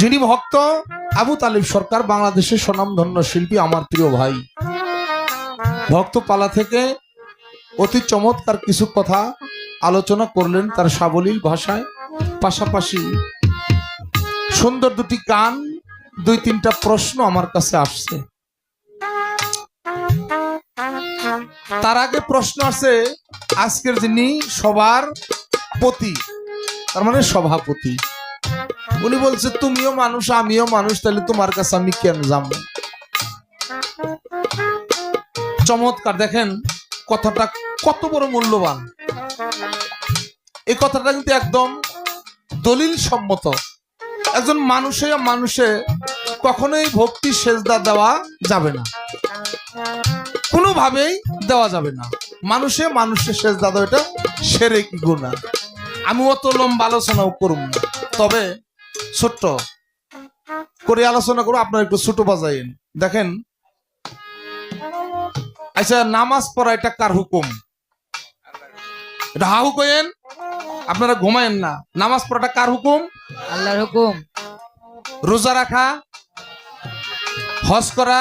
যিনি ভক্ত আবু তালিব সরকার, বাংলাদেশের স্বনামধন্য শিল্পী, আমার প্রিয় ভাই। ভক্ত পালা থেকে অতি চমৎকার কিছু কথা আলোচনা করলেন তার সাবলীল ভাষায়, পাশাপাশি সুন্দর দুটি গান, দুই তিনটা প্রশ্ন আমার কাছে আসছে। তার আগে প্রশ্ন আছে আজকের যিনি সবার পতি, তার মানে সভাপতি, উনি বলছে তুমিও মানুষ আমিও মানুষ, তাহলে তোমার কাছে আমি কেন যাব? চমৎকার, দেখেন কথাটা কত বড় মূল্যবান। এই কথাটা কিন্তু একদম দলিল সম্মত। একজন মানুষে কখনোই ভক্তি সেজদা দেওয়া যাবে না, কোনোভাবেই দেওয়া যাবে না। মানুষের সেজদা দেওয়া এটা শিরক গুনাহ। আমি অত লম্বা আলোচনাও করব না, তবে ছোট্ট করে আলোচনা করবো, আপনারা একটু ছোট বাজাইন। দেখেন, আচ্ছা, নামাজ পড়া এটা কার হুকুম? এটা হাহু কইেন, আপনারা ঘুমায়েন না। নামাজ পড়াটা কার হুকুম? আল্লাহর হুকুম। রোজা রাখা, হজ করা,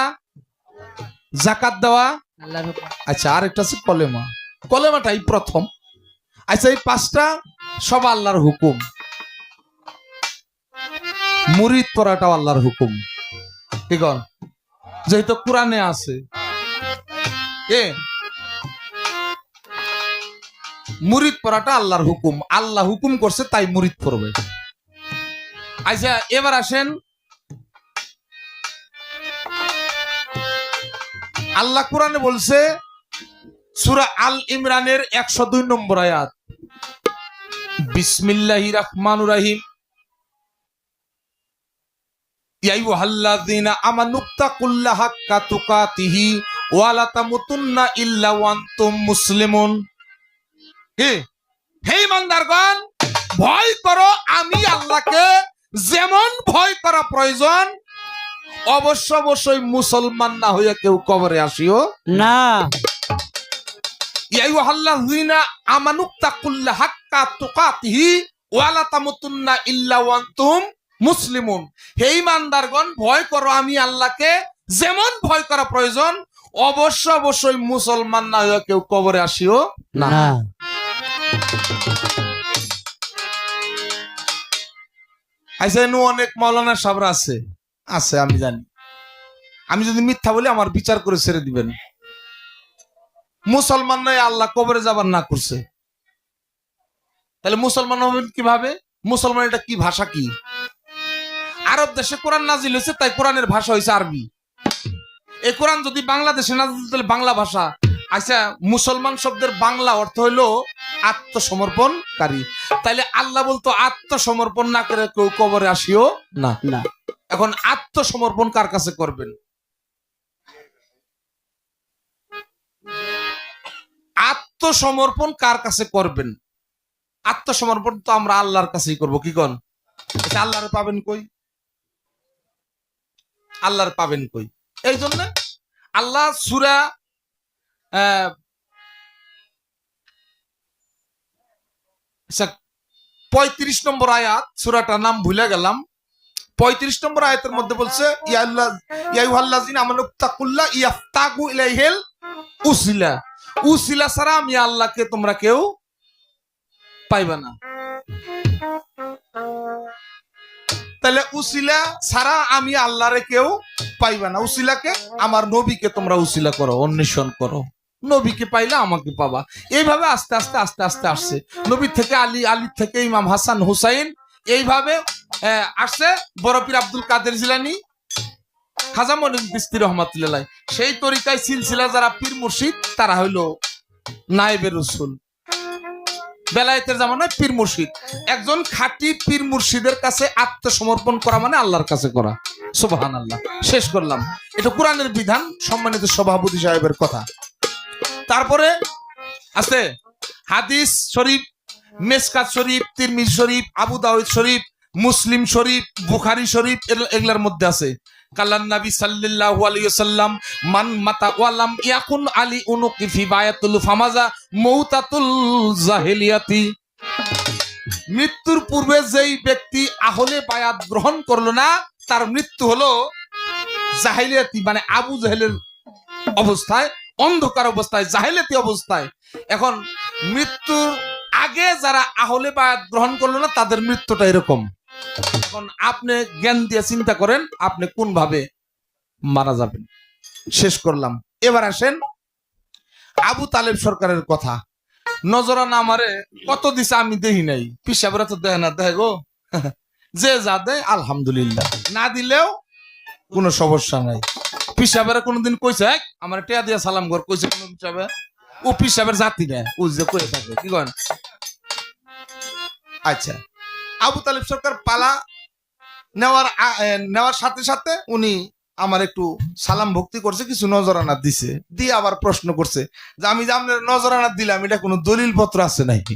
যাকাত দেওয়া আল্লাহর হুকুম। আচ্ছা, আরেকটা আছে কলেমা। কলেমাটাই প্রথম। আচ্ছা, এই পাঁচটা সব আল্লাহর হুকুম। মুরিদ পড়াটাও আল্লাহর হুকুম, ঠিক আছে? যেহেতু কোরআনে আছে, মুরিদ পড়াটা আল্লাহর হুকুম। আল্লাহ হুকুম করছে তাই মুরিদ পড়বে। আচ্ছা, এবার আসেন, আল্লাহ কোরআনে বলছে সূরা আল ইমরানের 102 নম্বর আয়াত, বিসমিল্লাহির রহমানির রহিম, ইয়া আইয়ুহাল্লাযীনা আমানুত্তাকুল্লাহা হাক্কা তুকাতিহি ওয়া লা তামুতুন্না ইল্লা ওয়া আনতুম মুসলিমুন। হে ইমানদারগণ, ভয় করো আমি আল্লাহকে যেমন ভয় করা প্রয়োজন, অবশ্যই মুসলমান না হইয়া কেউ কবরে আসিও না। ইয়া আইয়ুহাল্লাযীনা আমানুত্তাকুল্লাহা হাক্কা তুকাতিহি ওয়া লা তামুতুন্না ইল্লা ওয়া আনতুম মুসলিমুন। হে ইমানদারগণ, ভয় করো আমি আল্লাহকে যেমন ভয় করা প্রয়োজন, অবশ্যই মুসলমান না হইয়া কেউ কবরে আসিও না। আচ্ছা, অনেক মাওলানা সাহেবরা আছে আমি জানি। আমি যদি মিথ্যা বলি আমার বিচার করে ছেড়ে দিবেন। মুসলমান নয় আল্লাহ কবরে যাবার না করছে, তাহলে মুসলমান হবেন কিভাবে? মুসলমান এটা কি ভাষা? কি আরব দেশে কোরআন নাজিল হয়েছে, তাই কোরআনের ভাষা হয়েছে আরবি। এই কোরআন যদি বাংলাদেশে নাজিল, তাহলে বাংলা ভাষা। আচ্ছা, মুসলমান শব্দের বাংলা অর্থ হইলো আত্মসমর্পণকারী। তাইলে আল্লাহ বলতো আত্মসমর্পণ না করে কেউ কবরে আসিও না। এখন আত্মসমর্পণ কার কাছে করবেন? আত্মসমর্পণ কার কাছে করবেন? আত্মসমর্পণ তো আমরা আল্লাহর কাছেই করবো, কি কন? আল্লাহর পাবেন কই? আল্লাহর পাবেন কই? এই জন্য আল্লাহ সূরা 35 নম্বর আয়াত, সূরাটার নাম ভুলে গেলাম, 35 নম্বর আয়াতের মধ্যে বলছে ইয়া আইয়ুহাল্লাযীনা আমানুত্তাকুল্লাহ ইয়াফতাগু ইলাইহিল উসিলা। উসিলা ছাড়া আমি আল্লাহকে তোমরা কেউ পাইবা না। তাহলে উসিলা ছাড়া আমি আল্লাহরে কেউ পাইবা না। উসিলাকে আমার নবীকে তোমরা উসিলা করো, অন্বেষণ করো। নবীকে পাইলে আমাকে পাবা। এইভাবে আস্তে আস্তে আসছে। নবী থেকে আলী, আলী থেকে ইমাম হাসান হুসাইন, এইভাবে আসছে বড় পীর আব্দুল কাদের জিলানী, খাজা মঈনুদ্দিন চিশতি রহমাতুল্লাহ। সেই তরিকায় সিলসিলা যারা পীর মুর্শিদ, তারা হইলো নায়েবে রাসূল। বেলায়েতের জামানায় পীর মুর্শিদ, একজন খাঁটি পীর মুর্শিদের কাছে আত্মসমর্পণ করা মানে আল্লাহর কাছে করা। সুবহানাল্লাহ। শেষ করলাম, এটা কোরআনের বিধান, সম্মানিত সভাপতি সাহেবের কথা। তারপরে আছে হাদিস শরীফ, মেশকাত শরীফ, তিরমিজি শরীফ, আবু দাউদ শরীফ, মুসলিম শরীফ, বুখারী শরীফ, এগুলার মধ্যে আছে কালান নবী সাল্লাল্লাহু আলাইহি ওয়াসাল্লাম মান মাতা ওয়ালাম ইয়াকুন আলী উনুকি ফি বায়াতুল ফামাজা মৌতাতুল জাহিলিয়াতি। মৃত্যুর পূর্বে যেই ব্যক্তি আহলে বায়াত গ্রহণ করলো না তার মৃত্যু হলো জাহিলিয়াতি, মানে আবু জাহেলের অবস্থায়, অন্ধকার অবস্থায়, জাহিলিয়াতি অবস্থায়। এখন মৃত্যুর আগে যারা আহলে বায়াত গ্রহণ করলো না তাদের মৃত্যুটা এরকম। এখন আপনি জ্ঞান দিয়ে চিন্তা করেন আপনি কোন ভাবে মারা যাবেন। শেষ করলাম। এবার আসেন আবু তালেব সরকারের কথা। নজরানা আমারে কত দিছে আমি দেখি নাই, পিসাবরা তো দেয় না, দেয় গো যে যা দেয় আলহামদুলিল্লাহ, না দিলেও কোনো সমস্যা নাই। পিসাবেরা কোনোদিন কইছে আমার টেয়া দিয়া সালাম ঘর কইছে কোন পিসাবে? ও পিসাবের জাতি না, ও যে কয়ে থাকে কি করেন। আচ্ছা, আবু তালেব সরকার পালা নেওয়ার সাথে সাথে উনি আমার একটু সালাম ভক্তি করছে, কিছু নজরানা দিছে, দিয়ে আবার প্রশ্ন করছে যে আমি যে আপনার নজরানা দিলাম এটা কোনো দলিল পত্র আছে নাকি?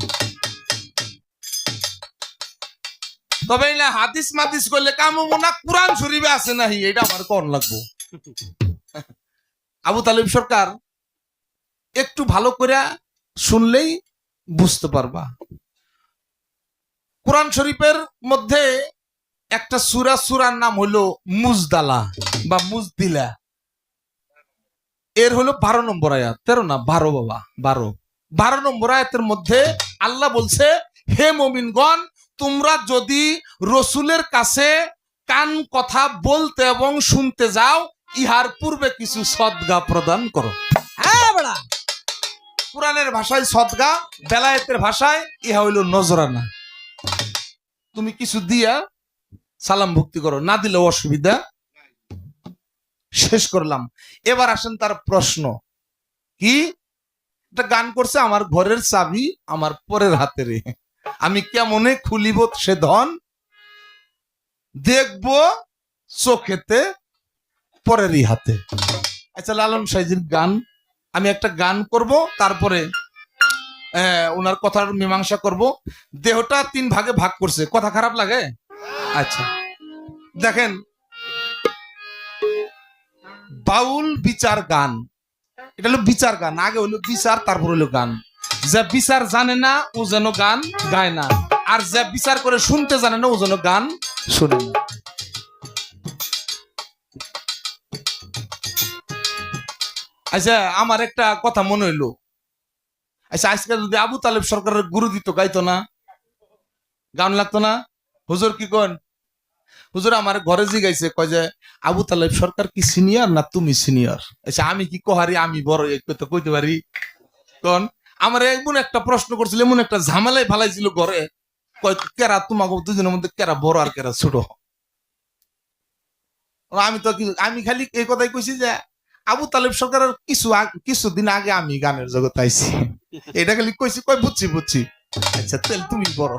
তবে না হাদিস মাদিস করলে কামবো না, কুরআন শরীফে আছে নাহি এটা আমার কোন লাগবো। আবু তালেব সরকার একটু ভালো করে শুনলেই বুঝতে পারবা। কুরআন শরীফের মধ্যে একটা সূরার নাম হলো মুজদালা বা মুজদিলা। এর হলো 12 নম্বর আয়াত, 13 না 12 বাবা, 12 নম্বর আয়াতের মধ্যে আল্লাহ বলছে, হে মুমিনগণ, তোমরা যদি রসুলের কাছে কান কথা বলতে এবং শুনতে যাও ইহার পূর্বে কিছু সদগা প্রদান করো। হ্যাঁ বড়া, কুরআনের ভাষায় সদগা, বেলায়েতের ভাষায় ইহা হইল নজরানা। তুমি কিছু দিয়া সালাম ভক্তি করো, না দিলে অসুবিধা। শেষ করলাম। এবার আসেন তার প্রশ্ন কি? একটা গান করছে, আমার ঘরের চাবি আমার পরের হাতে রে, আমি কেমনে খুলিব সে ধন, দেখবো চোখেতে পরেরই হাতে। আচ্ছা, লালন সাইজির গান, আমি একটা গান করব, তারপরে ওনার কথার মীমাংসা করব। দেহটা 3 ভাগে ভাগ করছে, কথা খারাপ লাগে? আচ্ছা দেখেন, বাউল বিচার গান, এটা হলো বিচার গান। আগে হলো বিচার, তারপর হলো গান। যে বিচার জানে না ও যেন গান গায় না, আর যে বিচার করে শুনতে জানে না ও যেন গান শুনে না। আচ্ছা, আমার একটা কথা মনে হইলো, আচ্ছা আজকে যদি আবু তালেব সরকারের গুরু দিত, গাইতো না? গান লাগতো না? হুজুর কি কোন? হুজুর আমার ঘরে জিগাইছে, কয় যে আবু তালেব সরকার কি সিনিয়র না তুমি সিনিয়র? আচ্ছা আমি কি কহারি, আমি বড় তো কইতে পারি কোন? আমার এমন একটা প্রশ্ন করছিল, এমন একটা ঝামেলাই ফালাইছিল ঘরে, কয় কেরা তোমাকে দুজনের মধ্যে কেরা বড় আর কেরা ছোট? আমি তো আমি খালি এই কথাই কইছি যে আবু তালেব সরকারের কিছুদিন আগে আমি গানের জগৎ আইছি, এটা খালি কইছি, কয় বুঝছি। আচ্ছা তাহলে তুমি বড়।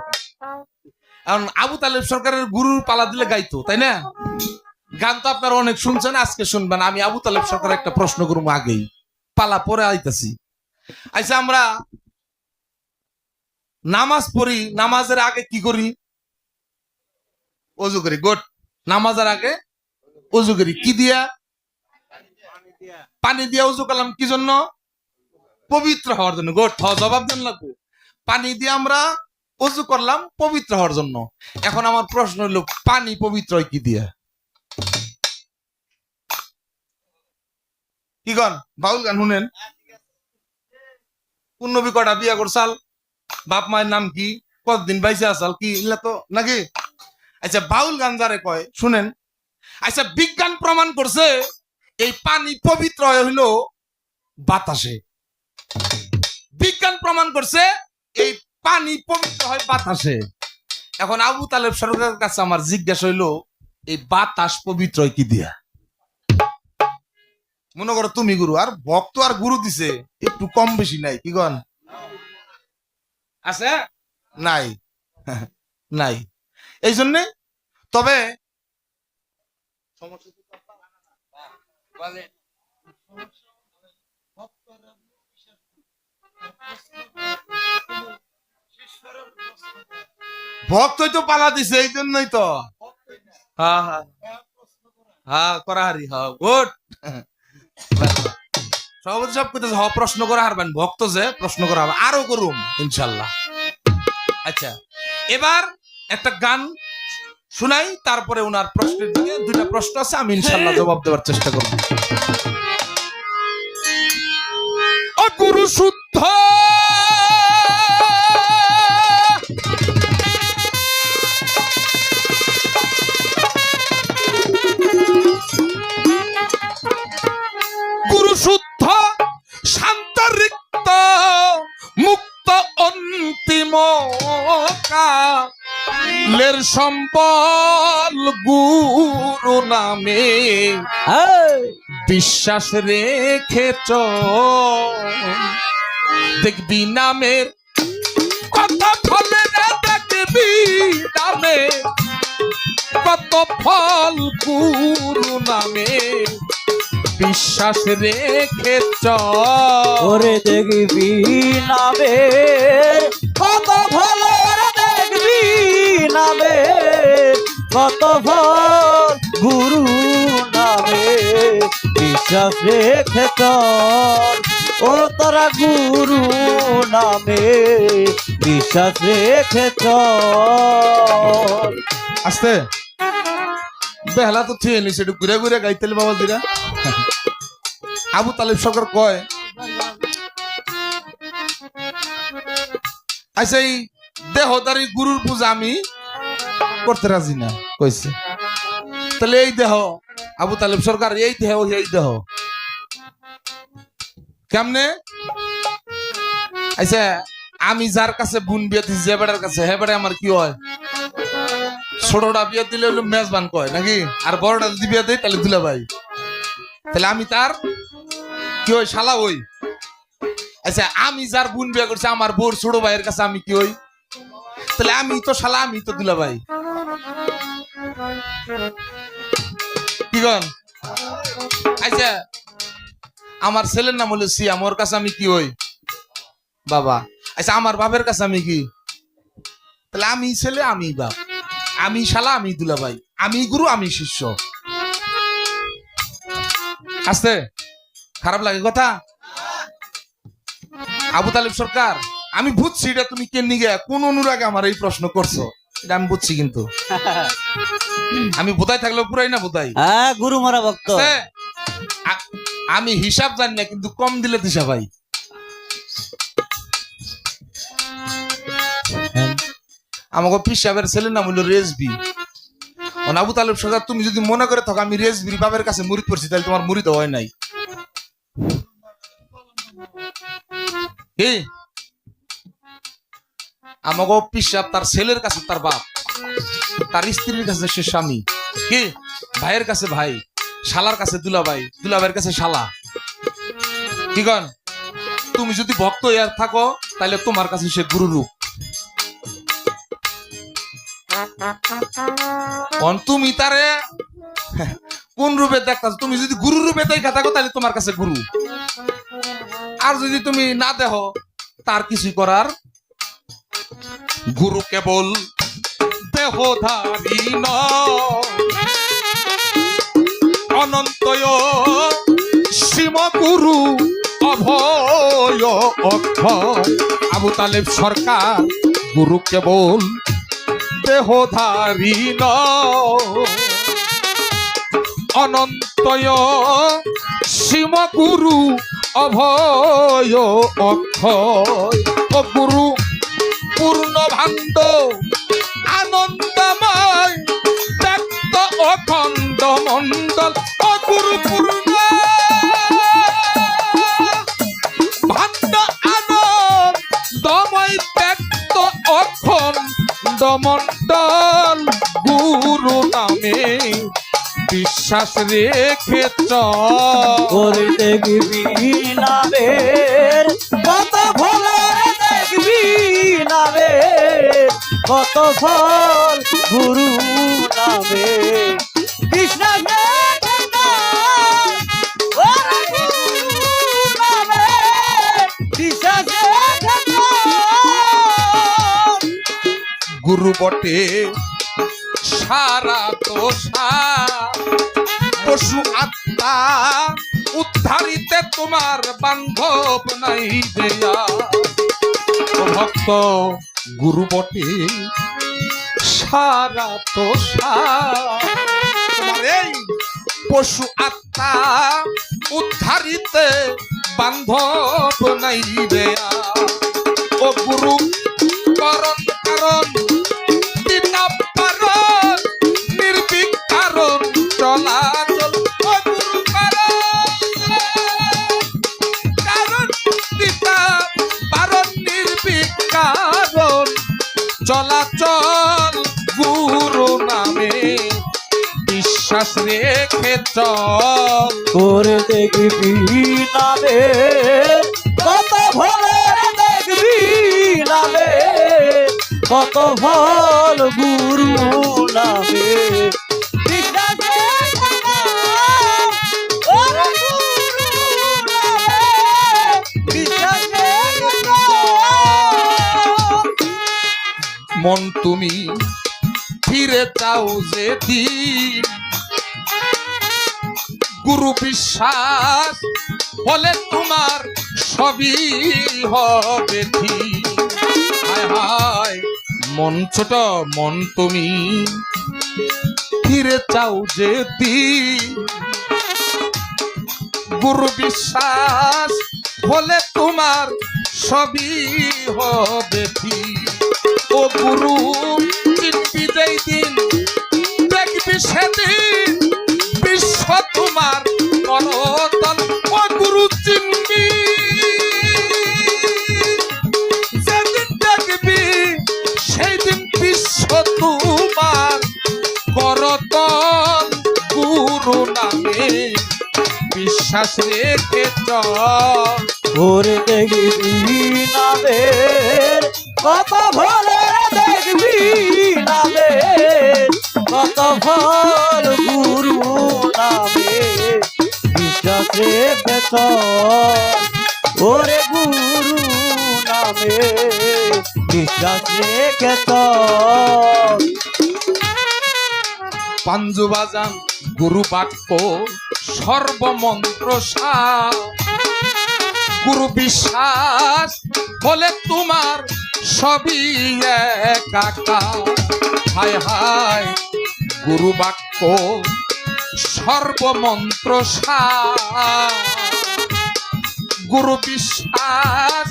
কারণ আবু তালেব সরকারের গুরুর পালা দিলে গাইতো, তাই না? গান তো আপনারা অনেক শুনছেন, আজকে শুনবেন। আমি আবু তালেব সরকার একটা প্রশ্ন করবো, আগেই পালা পরে আইতাছি। আচ্ছা, আমরা নামাজ পড়ি, নামাজের আগে কি করি? ওযু করি। গুড। নামাজের আগে ওযু করি কি দিয়া? পানি দিয়া ওযু করলাম কি জন্য? পবিত্র হওয়ার জন্য। গুড, জবাব দেন লাগবে। পানি দিয়ে আমরা ওযু করলাম পবিত্র হওয়ার জন্য। এখন আমার প্রশ্ন হলো, পানি পবিত্র হয় কি দিয়া? কি গান? বাউল গান শুনেন। কোন নবী কটা বিয়া করছাল? বাপ মায়ের নাম কি? কতদিন বাইসে আসাল কি? ইলা তো নাকি? আচ্ছা, বাউল গান যারে কয় শুনেন। আচ্ছা, বিজ্ঞান প্রমাণ করছে এই পানি পবিত্র হইল বাতাসে। বিজ্ঞান প্রমাণ করছে এই পানি পবিত্র হয় বাতাসে। এখন আবু তালেব সরকারের কাছে আমার জিজ্ঞাসা হইলো, এই বাতাস পবিত্র হয় কি দিয়া? মনে করো তুমি গুরু, আর ভক্ত আর গুরু দিছে একটু কম বেশি নাই, কি গন আছে? নাই নাই। এই জন্যে তবে ভক্তই তো পালা দিছে, এই জন্যই তো। হ্যাঁ হ্যাঁ হ্যাঁ, করা হারি। হ্যাঁ, গুড। সভাপতি সব করতেছে, হ প্রশ্ন করা হারবেন, ভক্ত যে প্রশ্ন করা হবে, আরো করুম ইনশাল্লাহ। আচ্ছা, এবার একটা গান শুনাই, তারপরে ওনার প্রশ্নের দিকে দুইটা প্রশ্ন আছে, আমি ইনশাআল্লাহ জবাব দেওয়ার চেষ্টা করব। গুরু শুদ্ধ গুরু শুদ্ধ শান্তরিক্ত মুক্ত অন্তিম কালের সম্বল গুরু নামে বিশ্বাস রেখেছ, দেখবি নামের কথা ফলে না, দেখবি নামে কত ফল গুরু নামে বিশ্বাস রেখেছ, ওরে দেখবি নামে কত ফল, দেখবি নামে কত ফল গুরু নামে বিশ্বাস রেখেছ, ও তোরা গুরু নামে বিশ্বাস রেখেছ। আস্তে বেহলা তো ঠিক নিছে, একটু ঘুরে ঘুরে গাইতেলে বাবা দিরা। আবু তালেব সরকার কয়, আচ্ছা এই দেহদারি গুরুর পূজা আমি করতে রাজি না কইছে, তাহলে এই দেহ আবু তালেব সরকার, এই দেহ এই দেহ কেমনে? আচ্ছা আমি যার কাছে বোন বিয়ে দিচ্ছি, যে বেড়ার কাছে, হে বেড়া আমার কি হয়? ছোটটা বিয়ে দিলে হলো মেজবান কয় নাকি, আর বড়টা যদি বিয়ে দেয় তাহলে দুলা ভাই, তাহলে আমি তার কি হই? শালা হই। আচ্ছা আমি যার বোন বিয়ে করছি, আমার বোর ছোট ভাইয়ের কাছে আমি কি হই? তাহলে আমি তো শালা, আমি তো দুলা ভাই। কি কন? আচ্ছা আমার ছেলের নাম হলো সিয়াম, ওর কাছে আমি কি হই? বাবা। আচ্ছা আমার বাপের কাছে আমি কি? তাহলে আমি ছেলে, আমি বাপ, আমি শালা, আমি দুলা ভাই, আমি গুরু, আমি শিষ্য। আস্তে খারাপ লাগে কথা? আবু তালেব সরকার আমি বুঝছি এটা তুমি কেন গে কোন অনুরাগে আমার এই প্রশ্ন করছো, এটা আমি বুঝছি, কিন্তু আমি বোধাই থাকলেও পুরাই না বোধাই। হ্যাঁ গুরু মারা ভক্ত। আমি হিসাব জানি না, কিন্তু কম দিলে দিশা ভাই। আমাকে পীর সাহেবের ছেলের নাম হলো রেজবি। আবু তালেব সরকার তুমি যদি মনে করে থাকো আমি রেজবির বাবার কাছে মুরিদ করছি, তাহলে তোমার মুরিদ হয় নাই। কি আমাকে পীর সাহেব তার ছেলের কাছে তার বাপ, তার স্ত্রীর কাছে সে স্বামী, কি ভাইয়ের কাছে ভাই, শালার কাছে দুলা ভাই, দুলা ভাইয়ের কাছে শালা। কি কন? তুমি যদি ভক্ত ইয়ার থাকো তাহলে তোমার কাছে সে গুরু রূপ। তুমি তারে কোন রূপে দেখতাছ? তুমি যদি গুরু রূপে দেখা থাকো তাহলে তোমার কাছে গুরু, আর যদি তুমি না দেহ তার কিছু করার। গুরু কেবল দেহধারী অনন্তয় সীম গুরু অভয় অক্ষয়। আবু তালেব সরকার গুরু কেবল দেহধারী অনন্তয় সীম গুরু অভয় অক্ষয়। ও গুরু পূর্ণ ভাণ্ড আনন্দময় ব্যক্ত অখণ্ড মণ্ডল। ও গুরু পূর্ণ ভাণ্ড আনন্দময় ব্যক্ত অখণ্ড মণ্ডল। গুরু নামে বিশ্বাস রেখে ওরে দেখবি নামের কত ফল, দেখবি নামের কত ফল গুরু নামে বিশ্বাস রেখে ওরে গুরু নামে বিশ্বাস রেখে। গুরু বটে সারা দোষা পশু আত্মা উদ্ধারিতে তোমার বান্ধব নাই দেয়া। ও ভক্ত গুরু বটে সারা তো তোমার এই পশু আত্মা উদ্ধারিতে বান্ধব নাই রে ও গুরু করণ কারণ পিতা পারণ নির্ভীক কারণ চলাচল ও গুরু কারণ পিতা পারণ নির্ভীক কারণ চলাচল গুরু নামে বিশ্বাস রেখে চল করে দেখবি নামে কত ফলে দেখবি নামে কত ফল গুরু নামে বিশ্বাস রেখে চল, ওরে গুরু নামে বিশ্বাস রেখে চল। মন তুমি ফিরে চাও যে দিন গুরু বিশ্বাস বলে তোমার সবই হবে ঠিক হায় হায় মন ছোট মন তুমি ফিরে চাও যে দিন গুরু বিশ্বাস বলে তোমার সবই হবে ঠিক ও গুরু চিনবি যেই দিন দেখবি সেদিন বিশ্ব তোমার করতল ও গুরু চিনবি যেদিন দেখবি সেই দিন বিশ্ব তোমার করতল গুরু নামে বিশ্বাস রেখে চল ওরে দেখবি নামে কত ফলে দেখবি নামে কত ফল গুরু নামে বিশ্বাস রেখে চল, ওরে গুরু নামে বিশ্বাস রেখে চল। পাঞ্জু বাজান গুরু বাক্য সর্বমন্ত্র সার গুরু বিশ্বাস বলে তোমার সবই একাকার হায় হায় গুরু বাক্য সর্বমন্ত্র সার গুরু বিশ্বাস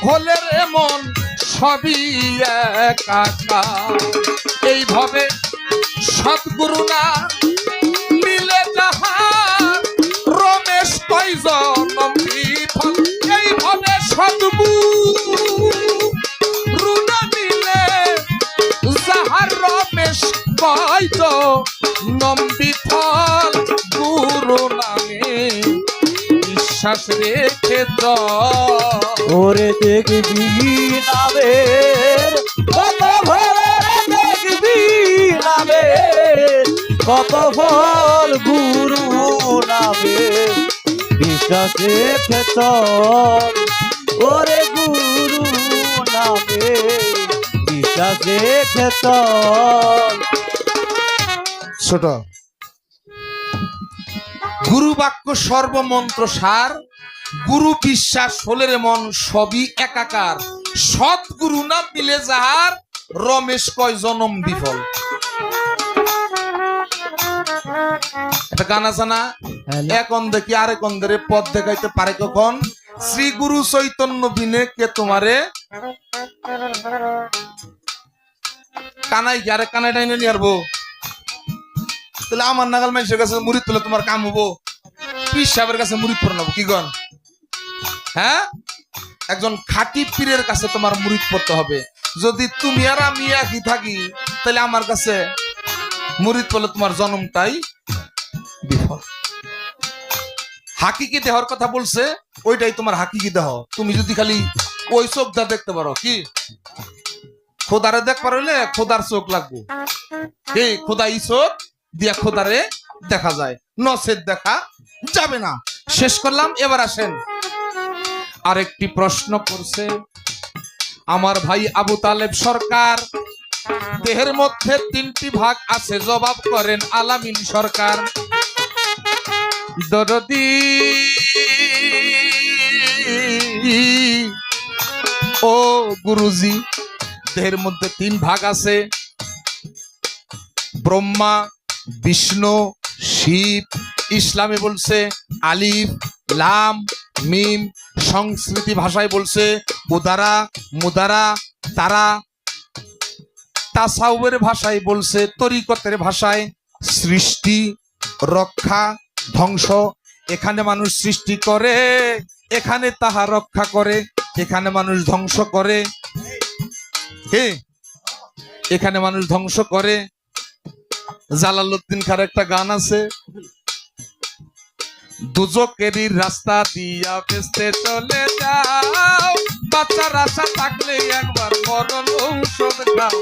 হলে রে মন সবই একাকার এইভাবে সদ্গুরু না মিলে যাহার রমেশ কয়জন বিফল এইভাবে সদ্গুরু না মিলে যাহার রমেশ কয়জন বিফল গুরু নামে বিশ্বাস রেখে চল ওরে দেখবি নামে কত ফলে দেখবি নামে কত ফল গুরু নামে বিশ্বাস রেখে চল, ওরে গুরু নামে বিশ্বাস রেখে চল। ছোট গুরু বাক্য সর্বমন্ত্র সার গুরু বিশ্বাস হলের মন সবই একাকার সৎগুরু না মিলে যাহার রমেশ কয় জনম বিফল একটা গান আছে না এক অন্ধে কি আরেক অন্ধের পথ দেখাইতে পারে কখন শ্রী গুরু চৈতন্য বিনে কে তোমারে কানাই কি আরে কানাই টাইনে নিয়ে আসবো তাহলে আমার নাগাল মানুষের কাছে মুড়ি তুলে তোমার কাম হবো পীর সাহেবের কাছে মুড়ি পরে নেবো কি গন হ্যাঁ একজন খাঁটি পীরের কাছে তোমার মুড়ি পড়তে হবে যদি তুমি আর আমি একই থাকি তাহলে আমার কাছে মুড়ি পড়লে তোমার জন্মটাই বিফল হাকিকি দেহর কথা বলছে ওইটাই তোমার হাকিকি দেহ তুমি যদি খালি ওই চোখটা দেখতে পারো কি খোদারে দেখ পারলে খোদার চোখ লাগবো এই খোদা ই চোখ দিয়া খোদারে দেখা যায় নসের দেখা যাবে না শেষ করলাম এবার আসেন আরেকটি প্রশ্ন করছে আমার ভাই আবু তালেব সরকার দেহের মধ্যে 3টি ভাগ আছে জবাব করেন আলামিন সরকার দরদি ও গুরুজি দেহের মধ্যে 3 ভাগ আছে, ব্রহ্মা, বিষ্ণু, শিব। ইসলামে বলছে আলিফ লাম মিম, সংস্কৃতি ভাষায় বলছে উদারা মুদারা তারা, তাসাউফের ভাষায় বলছে, তরিকতের ভাষায় সৃষ্টি রক্ষা ধ্বংস। এখানে মানুষ সৃষ্টি করে, এখানে তাহা রক্ষা করে, এখানে মানুষ ধ্বংস করে। কে? এখানে মানুষ ধ্বংস করে। জালালউদ্দিন খার একটা গান আছে, দুজকেরই রাস্তা দিয়া বেস্তে চলে যাও, বাচ্চার আশা থাকলে একবার মরণ ঔষধ খাও।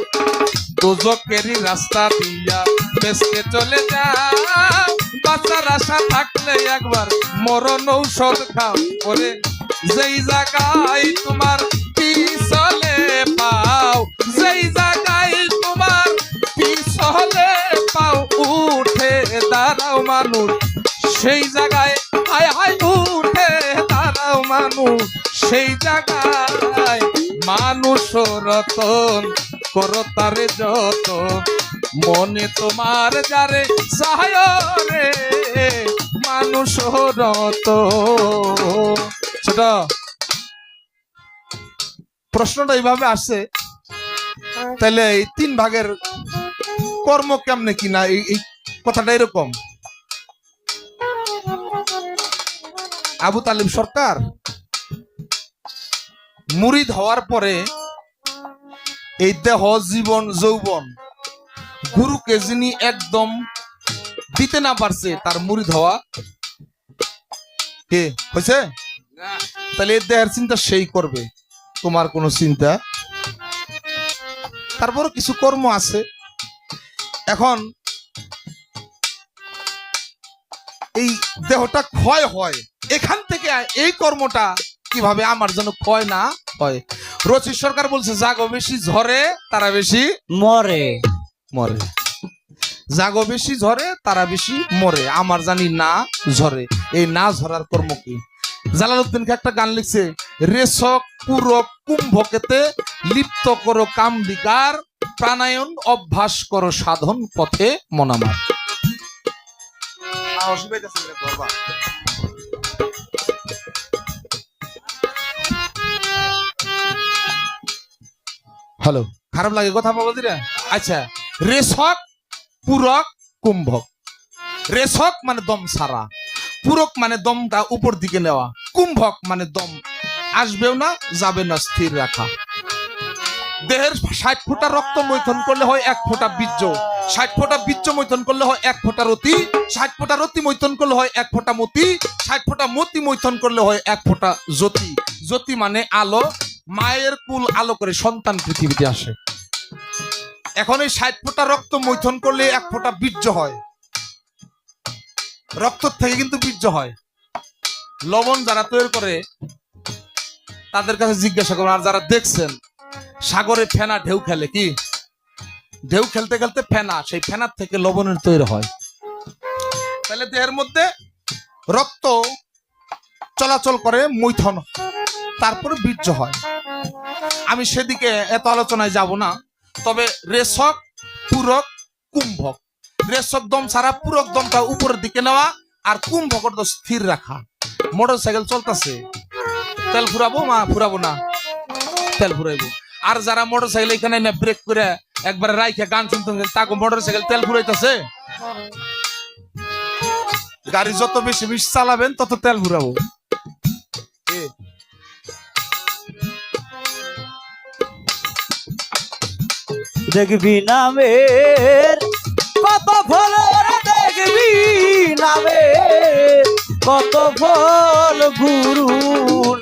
দুজকেরই রাস্তা দিয়া বেস্তে চলে যাও, বাচ্চার আশা থাকলে একবার মরণ ঔষধ খাও। ওরে যেই জায়গায় তোমার পিছলে পাও, যেই জায়গায় তোমার পিছলে পাও, উঠে দাঁড়াও মানুষ সেই জায়গায়, হায় হায় উঠে দাঁড়াও মানুষ সেই জায়গায়। মানুষ রতন করো তারে যত, মনে তোমার যারে চায় রে মানুষ রত। ছোট প্রশ্নটা এইভাবে আসছে, তাহলে এই 3 ভাগের কর্ম কেমনে কিনা, এই কথাটা এরকম। আবু তালিব সরকার মুরিদ হওয়ার পরে এই দেহ জীবন যৌবন গুরুকে যিনি একদম দিতে না পারছে, তার মুরিদ হওয়া কে হয়েছে? তাহলে এই দেহের চিন্তা সেই করবে, তোমার কোনো চিন্তা। তারপর কিছু কর্ম আছে। এখন এই দেহটা ক্ষয় হয়, এখান থেকে এই কর্মটা কিভাবে আমার জন্য ক্ষয় না হয়। রচিত সরকার বলছে, জাগো বেশি ঝরে তারা বেশি মরে। মরে, জাগো বেশি ঝরে তারা বেশি মরে, আমার জানি না ঝরে। এই না ঝরার কর্ম কি? জালালউদ্দিনকে একটা গান লিখছে, রেশক পুরক কুম্ভকেতে লিপ্ত করো কাম বিকার, প্রাণায়াম অভ্যাস করো সাধন পথে মনামার। হ্যালো, খারাপ লাগে কথা বাবা দিরা? আচ্ছা, রেশক পুরক কুম্ভক। রেশক মানে দম সারা, পুরক মানে দমটা উপর দিকে নেওয়া, কুম্ভক মানে দম আসবেও না যাবে না, স্থির রাখা। দেহের 60 ফোঁটা রক্ত মৈথন করলে হয় 1 ফোঁটা বীর্য, 60 ফোঁটা বীর্য মৈথন করলে হয় 1 ফোঁটা রতি, 60 ফোঁটা রতি মৈথন করলে হয় 1 ফোঁটা মতি, 60 ফোঁটা মতি মৈথন করলে হয় 1 ফোঁটা জ্যোতি। জ্যোতি মানে আলো, মায়ের কুল আলো করে সন্তান পৃথিবীতে আসে। এখন এই 60 ফোঁটা রক্ত মৈথন করলে 1 ফোঁটা বীর্য হয়, রক্ত থেকে কিন্তু বীর্য হয়। লবণ যারা তৈরি করে তাদের কাছে জিজ্ঞাসা করুন, আর যারা দেখছেন সাগরে ফেনা ঢেউ খেলে, কি ঢেউ খেলতে খেলতে ফেনা, সেই ফেনার থেকে লবণের তৈরি হয়। তাহলে দেহের মধ্যে রক্ত চলাচল করে, মৈথন, তারপরে বীর্য হয়। আমি সেদিকে এত আলোচনায় যাব না, তবে রেশক পুরক কুম্ভক, রেশক দম ছাড়া পুরক দমটা উপরের দিকে নেওয়া, আর কুম্ভক স্থির রাখা। মোটর সাইকেল চলতেছে, তেল ফুরাবো মা, ফুরাবো না, তেল ফুরাইবো। আর যারা মোটর সাইকেল এখানে না ব্রেক করে একবার রাইখে গান শুনতে, তাকে মোটর সাইকেল তেল ফুরাইতেছে। গাড়ি যত বেশি বেশি চালাবেন তত তেল ফুরাবো। দেখবি নামের কত ফল, দেখবি নামের কত ফল, গুরু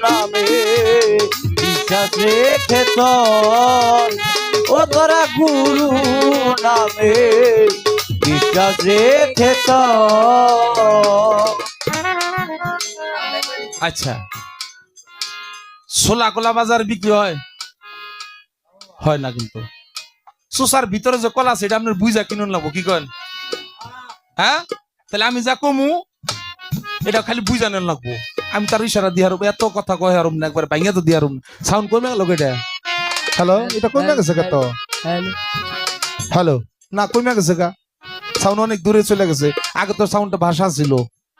নামে বিশ্বাস রেখে চল, ও তোরা গুরু নামে বিশ্বাস রেখে চল। আচ্ছা, ছোলা কলা বাজার বিক্রি হয়? হয় না, কিন্তু সুসার ভিতরে যে কলা সেটা আপনার বুঝা কিনুন লাগবো, কি করেন? হ্যাঁ, তাহলে আমি যা কমু এটা খালি বুঝা নেন লাগবো। আমি তার ইশারা দিয়ে হারব, এত কথা কয়ে হারব না, একবার ভাইয়া তো দিয়ে হারব, সাউন্ড কমে গেল। এটা হ্যালো, এটা কমে গেছে কত? হ্যালো, না কমে গেছে গা, সাউন্ড অনেক দূরে চলে গেছে। আগে তো সাউন্ডটা ভাষা ছিল।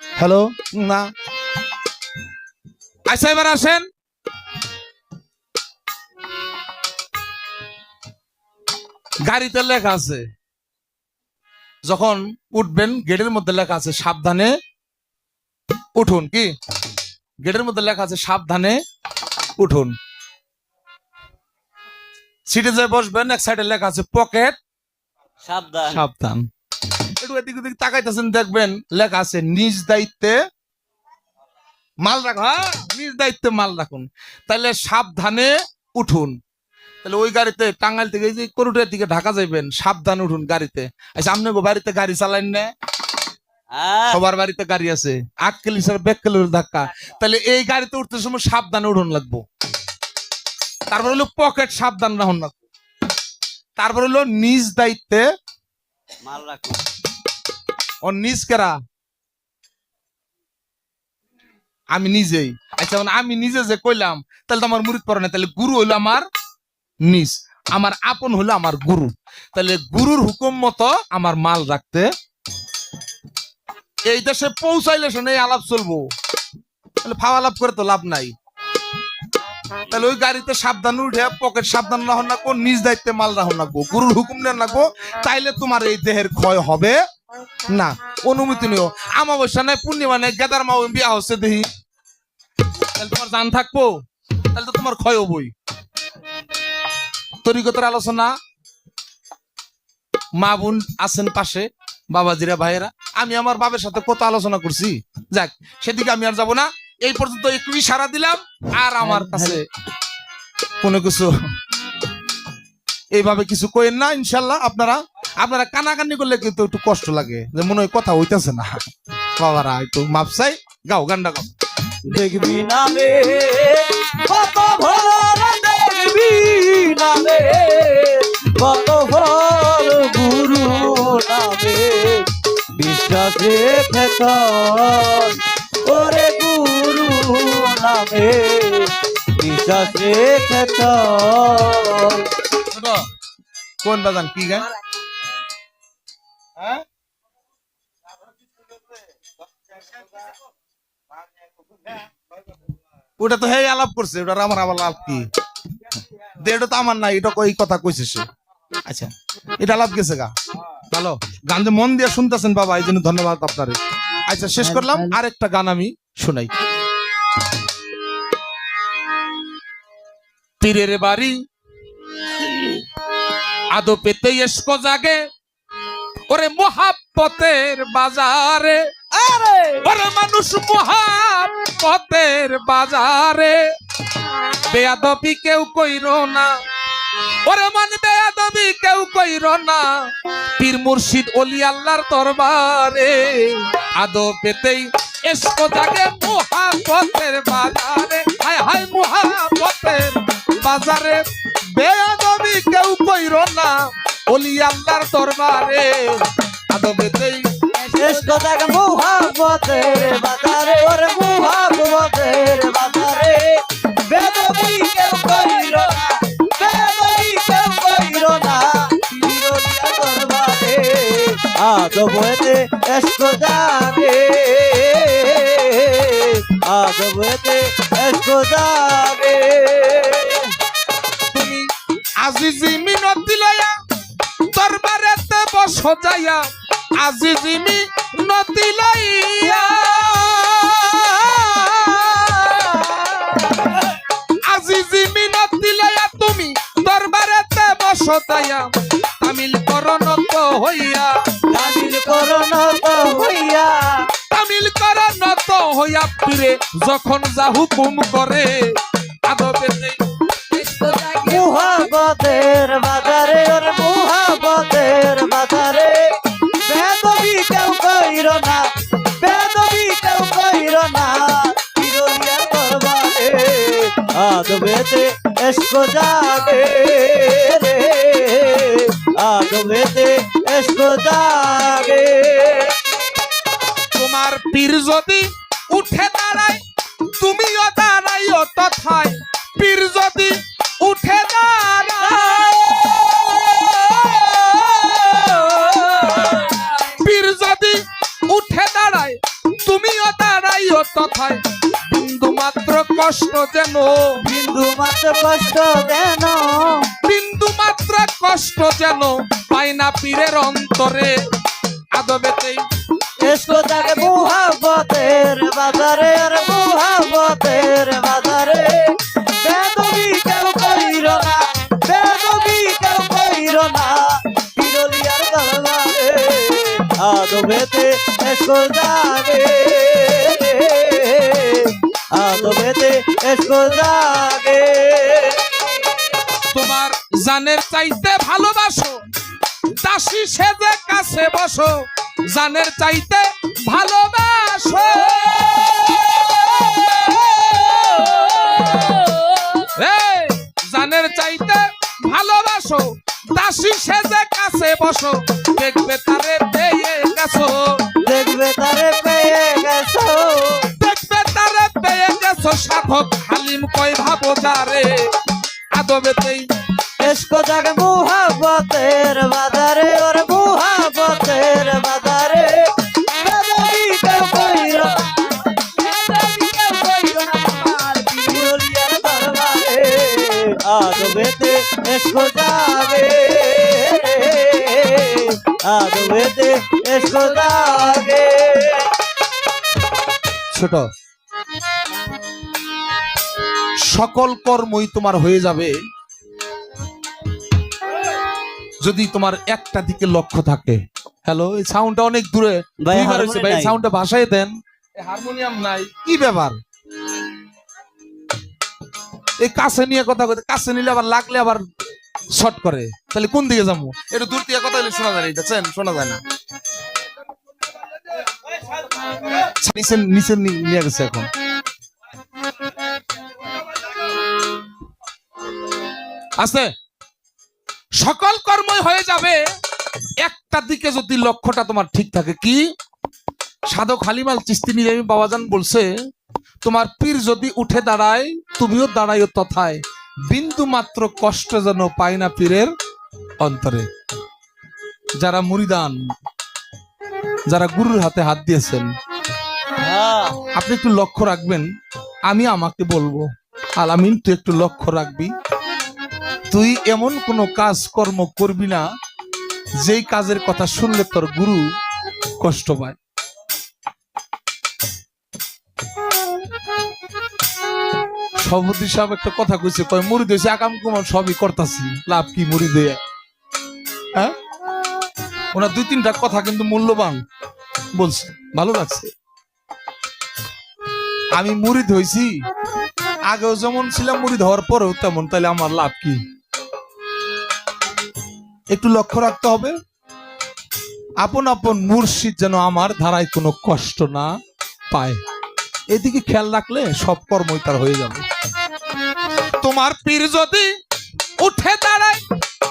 হ্যালো, না। আচ্ছা এবার আসেন, গাড়িতে লেখা আছে, যখন উঠবেন গেটের মধ্যে লেখা আছে সাবধানে উঠুন। কি গেটের মধ্যে লেখা আছে সাবধানে উঠুন। সিটে যে বসবেন এক সাইডে লেখা আছে পকেট সাবধান। সাবধান। একটু এদিক ওদিক তাকাইতেছেন, দেখবেন লেখা আছে নিজ দায়িত্বে মাল রাখুন। হ্যাঁ, নিজ দায়িত্বে মাল রাখুন। তাহলে সাবধানে উঠুন। তাহলে ওই গাড়িতে টাঙ্গাইল থেকে এই যে করুটের দিকে ঢাকা যাইবেন, সাবধানে উঠুন গাড়িতে। আচ্ছা আপনি বাড়িতে গাড়ি চালাইন না? সবার বাড়িতে গাড়ি আছে, আক্কেল হিসাবে বেক্কেলের ধাক্কা। তাহলে এই গাড়িতে উঠতে সময় সাবধানে উঠুন লাগবো। তারপর হলো পকেট সাবধান রাখুন লাগবো। তারপর হলো নিজ দায়িত্বে মাল রাখুন। ও নিজ কেরা? আমি নিজেই। আচ্ছা আমি নিজে যে কইলাম, তাহলে তো আমার মুরিদ পড়ে না। তাহলে গুরু হইলো আমার নিজ, আমার আপন হলো আমার গুরু। তাহলে গুরুর হুকুম মতো আমার মাল রাখতে। এই দেশে পৌঁছাইলে শোনে আলাপ চলবো, তাহলে ফাওয়া লাভ করে তো লাভ নাই। তাহলে ওই গাড়িতে সাবধান উঠে পকেট সাবধান রাখুন লাগবো, নিজ দায়িত্বে মাল রাখুন লাগবো, গুরুর হুকুম নেন লাগবো। তাইলে তোমার এই দেহের ক্ষয় হবে না। অনুমতি নিও। আমাবস্যা নাই, পূর্ণিমা নাই, গেদার মা বিয়া হচ্ছে দেখি, তাহলে তোমার জান থাকবো? তাহলে তো তোমার ক্ষয় হবই। তরিকতের আলোচনা, মা বোন আছেন পাশে, বাবাজিরা ভাইয়েরা, আমি আমার বাবার সাথে কত আলোচনা করছি। যাক, সেদিকে আমি আর যাব না। এই পর্যন্ত একটু ইশারা দিলাম। আর আমার কাছে কোনো কিছু এইভাবে কিছু কইেন না। ইনশাল্লাহ আপনারা কানাকানি করলে কিন্তু একটু কষ্ট লাগে, যে মনে হয় কথা হইতেছে না। বাবারা একটু মাপ চাই, গাও গানটা গাও। দেখবি নামে কত ভোর, দেখবি নামে কত ভোর, গুরু নামে বিশ্বাস রেখে চল, ওরে গুরু নামে বিশ্বাস রেখে চল। কোন বাজান কি গান? হ্যাঁ, ওটা তো হেই আলাপ করছে, ওটা আমার আবার লাভ কি? এটা তো আমার না, এটা কই কথা কইছে সে। আচ্ছা, এটা লাভ গেছে গা। ভালো গান যে মন দিয়ে শুনতেছেন বাবা, এই জন্য ধন্যবাদ আপনারে। আচ্ছা শেষ করলাম, আরেকটা গান আমি শোনাই। পীরের বাড়ি আদো পেতে এসকো জাগে, ওরে মোহাব্বতের বাজারে, ওরে মানুষ মোহাব্বতের বাজারে বেয়াদবি কেউ কইরো না, ওরে মান বেয়াদবি কেউ কইরো না, পীর মুর্শিদ ওলি আল্লাহর দরবারে আদো পেতেই এসকো জাগে মোহাব্বতের বাজারে। হায় হায় মোহাব্বতের বাজারে বেয়াদবি কেউ কইরো না, ওলি আল্লাহর দরবারে আদো পেতেই এসকো জাগে মোহাব্বতের বাজারে, ওরে মোহাব্বতের বাজারে বেয়াদবি কেউ কইরো না, বেয়াদবি কেউ কইরো না, বিরোধিয়া দরবারে আদবতে এসকো জাগে, আদবতে এসকো জাগে। তুমি আজিজি মিনতি লয়া দরবারেতে বসো যাইয়া, আজিজি মিনতি লইয়া, আজিজি মিনতি লয়া তুমি দরবারেতে বসো যাইয়া, তামিল করনত হইয়া, তামিল করনত হইয়া, তামিল করনত হইয়া পীরে যখন যা হুকুম করে আদবেতে মুহাব্বতের বাজারে, ওরে মুহাব্বতের বাজারে বেয়াদবি কেউ কইরো না, বেয়াদবি কেউ কইরো না, বিরোধিয়া দরবারে আদবেতে এসকো জাগে রে, আদবেতে এসকো জাগে। তোমার পীর যদি উঠে দাঁড়ায়, তুমিও দাঁড়াইও তথায়। পীর যদি উঠে দাঁড়ায়, তথায় বিন্দু মাত্র কষ্ট যেন, বিন্দু মাত্র কষ্ট দেন, বিন্দু মাত্র কষ্ট যেন পাই না পীরের অন্তরে। আদবেতেই এসকো জাগে মুহাব্বতের বাজারে, আর মুহাব্বতের বাজারে বেদবি কেউ কইর না, বেদবি কেউ কইর না, বিরলিয়ার দরবারে আদবেতে এসকো জাগে, আদবেতে এসকো জাগে। তোমার জানের চাইতে ভালোবাসো, দাসী সেজে কাছে বসো, জানের চাইতে ভালোবাসো, এই, জানের চাইতে ভালোবাসো, দাসী সেজে কাছে বসো, দেখবে তারে পেয়ে গেছো, দেখবে তারে পেয়ে গেছো, দেখবে তারে পেয়ে গেছো, সাধক হালিম কয় ভাবো যারে। আদবেতেই এসকো জাগে মুহাব্বতের বাজারে, ওর মুহাব্বতের বাজারে বেদবি কেউ কইর না, বেদবি কেউ কইর না, আমার বিরলিয়ার দরবারে আদবেতে এসকো জাগে, আদবেতে এসকো জাগে। ছোট সকল কর্মই তোমার হয়ে যাবে যদি তোমার একটা দিকে লক্ষ্য থাকে। হ্যালো, এই সাউন্ডটা অনেক দূরে, ভাই, দুইবার হয়েছে ভাই, হারমোনিয়াম নাই। সাউন্ডটা ভাষায় দেন। হারমোনিয়াম নাই, কি ব্যাপার? এই কাছে নিয়ে কথা কইতে, কাছে নিলে আবার লাগলে আবার শর্ট করে, তাহলে কোন দিকে যাবো? একটু দূর থেকে কথা বলে শোনা যায় না, দেখছেন? শোনা যায় না। নিচে নিচে নিয়ে গেছে এখন। আছে সকল কর্মই হয়ে যাবে একটা দিকে যদি লক্ষ্যটা তোমার ঠিক থাকে। কি সাধক হালিমাল চিস্তি নিজামী বাবাজান বলছে, তোমার পীর যদি উঠে দাঁড়ায় তুমিও দাঁড়াইও তথায়, বিন্দু মাত্র কষ্ট যেন পায় না পীরের অন্তরে। যারা মুরিদান, যারা গুরুর হাতে হাত দিয়েছেন, হ্যাঁ, আপনি একটু লক্ষ্য রাখবেন। আমি আমাকে বলবো, আলামিন তুই একটু লক্ষ্য রাখবি, তুই এমন কোন কাজ কর্ম করবি না যেই কাজের কথা শুনলে তোর গুরু কষ্ট পায়। সভাপতি সাহেব একটা কথা কইছে, কয় মুড়ি দিয়েছে আকাম কুমার সবই করতাছি, লাভ কি মুড়ি দিয়ে? হ্যাঁ, ওনার দুই তিনটা কথা কিন্তু মূল্যবান বলছে, ভালো লাগছে। আমি মুড়িদ হইছি, আগেও যেমন ছিলাম মুড়িদ হওয়ার পরেও তেমন, তাহলে আমার লাভ কি? একটু লক্ষ্য রাখতে হবে, আপন আপন মুর্শিদ যেন আমার ধারায় কোনো কষ্ট না পায়, এদিকে খেয়াল রাখলে সব কর্মই তার হয়ে যাবে। তোমার পীর যদি উঠে দাঁড়ায়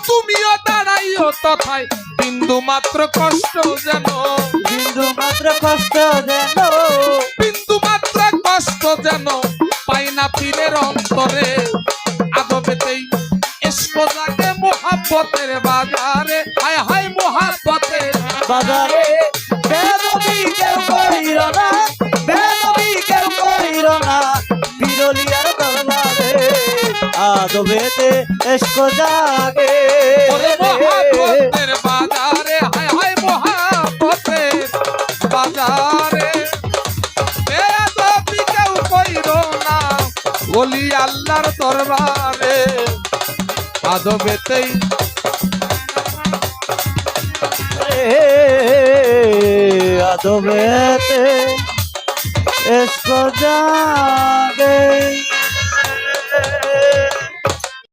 তুমিও দাঁড়াইও তথায়, বিন্দু মাত্র কষ্ট যেন, বিন্দু মাত্র কষ্ট দেন, বিন্দু মাত্র কষ্ট যেন পাই না পীরের অন্তরে। আদবেতেই এসকো জাগে মোহাব্বতের বাজারে, হায় হায় মোহাব্বতের বাজারে বেদবি কেউ কইর না, বেদবি কেউ কইর না, বিরলিয়ার দরবারে আদবেতে এসকো জাগে, ওরে মোহাব্বতের বাজারে, হায় হায় মোহাব্বতের বাজারে বেয়াদবি কেউ কইরো না, ওলি আল্লাহর দরবারে। আদবেতেই আদবেতে এসকো জাগে।